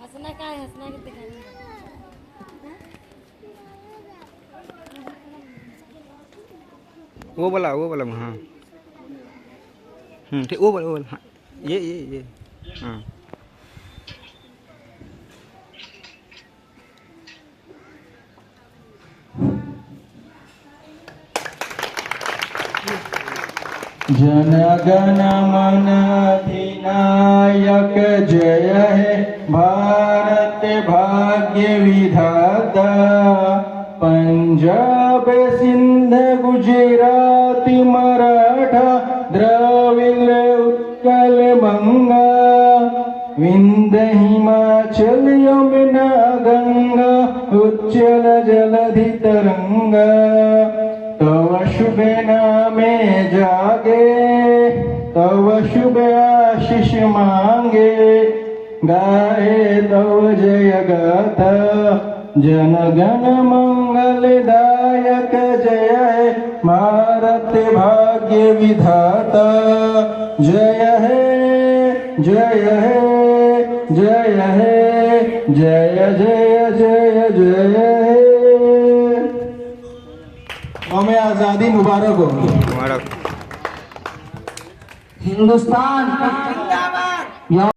हंसना क्या है, हंसना के दिखाने का। वो वाला हाँ। ठीक, वो वाला हाँ। ये हाँ। जन गण मन अधिनायक जय हे भारत भाग्य विधाता। पंजाब सिंध गुजरात मराठा द्रविड़ उत्कल बंगा। विंध्य हिमाचल यमुना गंगा उच्चल जलधि तरंगा। तव शुभ नामे जागे तव शुभ आशीष मांगे। गाए तव जय गाथा जन गण मंगलदायक जय हे भारत भाग्य विधाता। जय हे जय हे जय हे जय जय जय जय हे। कौम आजादी मुबारक हो। मुबारक। हिंदुस्तान